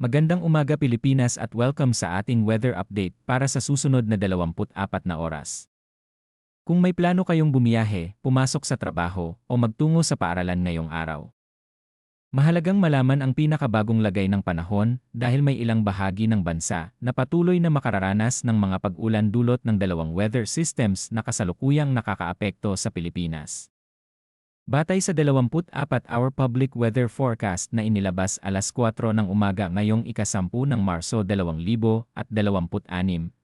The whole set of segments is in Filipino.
Magandang umaga Pilipinas at welcome sa ating weather update para sa susunod na 24 na oras. Kung may plano kayong bumiyahe, pumasok sa trabaho, o magtungo sa paaralan ngayong araw, mahalagang malaman ang pinakabagong lagay ng panahon dahil may ilang bahagi ng bansa na patuloy na makararanas ng mga pag-ulan dulot ng dalawang weather systems na kasalukuyang nakakaapekto sa Pilipinas. Batay sa 24-hour public weather forecast na inilabas alas 4 ng umaga ngayong ika-10 ng Marso 2026,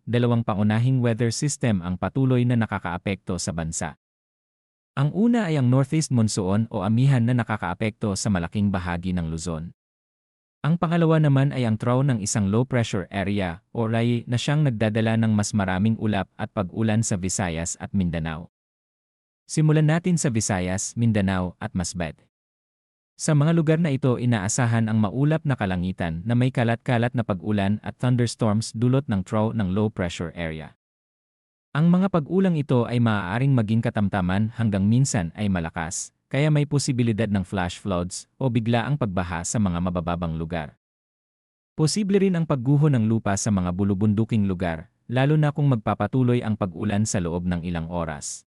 dalawang pangunahing weather system ang patuloy na nakakaapekto sa bansa. Ang una ay ang Northeast Monsoon o amihan na nakakaapekto sa malaking bahagi ng Luzon. Ang pangalawa naman ay ang trough ng isang low pressure area o RAI na siyang nagdadala ng mas maraming ulap at pag-ulan sa Visayas at Mindanao. Simulan natin sa Visayas, Mindanao at Masbate. Sa mga lugar na ito inaasahan ang maulap na kalangitan na may kalat-kalat na pag-ulan at thunderstorms dulot ng trough ng low pressure area. Ang mga pag-ulang ito ay maaaring maging katamtaman hanggang minsan ay malakas, kaya may posibilidad ng flash floods o biglaang pagbaha sa mga mabababang lugar. Posible rin ang pagguho ng lupa sa mga bulubunduking lugar, lalo na kung magpapatuloy ang pag-ulan sa loob ng ilang oras.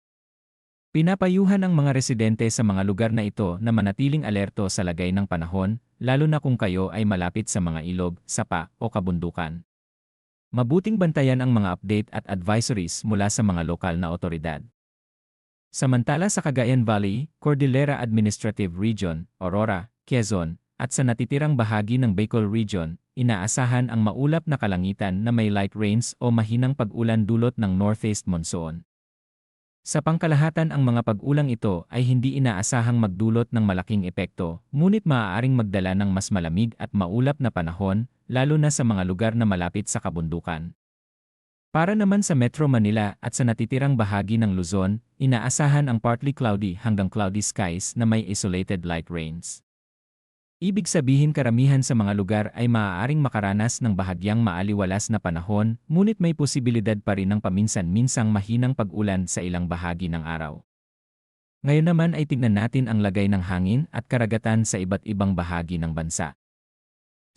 Pinapayuhan ang mga residente sa mga lugar na ito na manatiling alerto sa lagay ng panahon, lalo na kung kayo ay malapit sa mga ilog, sapa o kabundukan. Mabuting bantayan ang mga update at advisories mula sa mga lokal na otoridad. Samantala sa Cagayan Valley, Cordillera Administrative Region, Aurora, Quezon, at sa natitirang bahagi ng Bicol Region, inaasahan ang maulap na kalangitan na may light rains o mahinang pag-ulan dulot ng northeast monsoon. Sa pangkalahatan ang mga pag-ulang ito ay hindi inaasahang magdulot ng malaking epekto, ngunit maaaring magdala ng mas malamig at maulap na panahon, lalo na sa mga lugar na malapit sa kabundukan. Para naman sa Metro Manila at sa natitirang bahagi ng Luzon, inaasahan ang partly cloudy hanggang cloudy skies na may isolated light rains. Ibig sabihin karamihan sa mga lugar ay maaaring makaranas ng bahagyang maaliwalas na panahon, ngunit may posibilidad pa rin ng paminsan-minsang mahinang pag-ulan sa ilang bahagi ng araw. Ngayon naman ay tignan natin ang lagay ng hangin at karagatan sa iba't ibang bahagi ng bansa.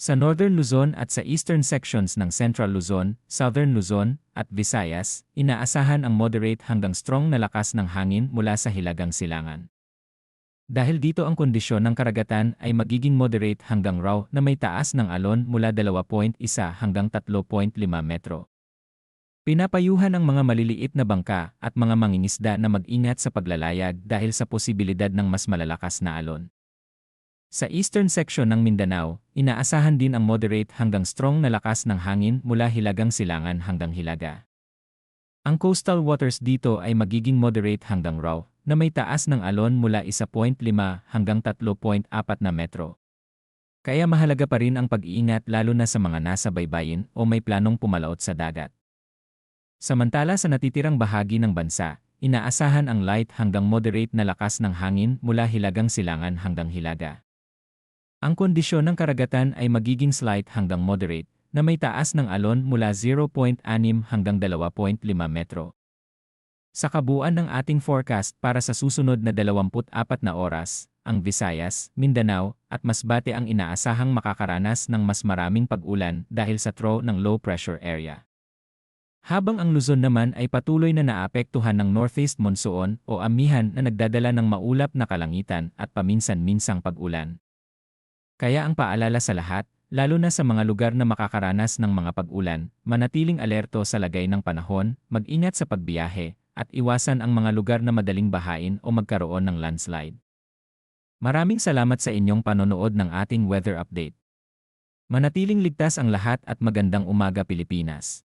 Sa Northern Luzon at sa eastern sections ng Central Luzon, Southern Luzon, at Visayas, inaasahan ang moderate hanggang strong na lakas ng hangin mula sa Hilagang Silangan. Dahil dito ang kondisyon ng karagatan ay magiging moderate hanggang raw na may taas ng alon mula 2.1 hanggang 3.5 metro. Pinapayuhan ang mga maliliit na bangka at mga mangingisda na mag-ingat sa paglalayag dahil sa posibilidad ng mas malalakas na alon. Sa eastern section ng Mindanao, inaasahan din ang moderate hanggang strong na lakas ng hangin mula Hilagang Silangan hanggang Hilaga. Ang coastal waters dito ay magiging moderate hanggang raw na may taas ng alon mula 1.5 hanggang 3.4 na metro. Kaya mahalaga pa rin ang pag-iingat lalo na sa mga nasa baybayin o may planong pumalaot sa dagat. Samantala sa natitirang bahagi ng bansa, inaasahan ang light hanggang moderate na lakas ng hangin mula Hilagang Silangan hanggang Hilaga. Ang kondisyon ng karagatan ay magiging slight hanggang moderate na may taas ng alon mula 0.6 hanggang 2.5 metro. Sa kabuuan ng ating forecast para sa susunod na 24 na oras, ang Visayas, Mindanao, at Masbate ang inaasahang makakaranas ng mas maraming pag-ulan dahil sa trough ng low pressure area. Habang ang Luzon naman ay patuloy na naapektuhan ng northeast monsoon o amihan na nagdadala ng maulap na kalangitan at paminsan-minsang pag-ulan. Kaya ang paalala sa lahat, lalo na sa mga lugar na makakaranas ng mga pag-ulan, manatiling alerto sa lagay ng panahon, mag-ingat sa pagbiyahe, at iwasan ang mga lugar na madaling bahain o magkaroon ng landslide. Maraming salamat sa inyong panonood ng ating weather update. Manatiling ligtas ang lahat at magandang umaga Pilipinas.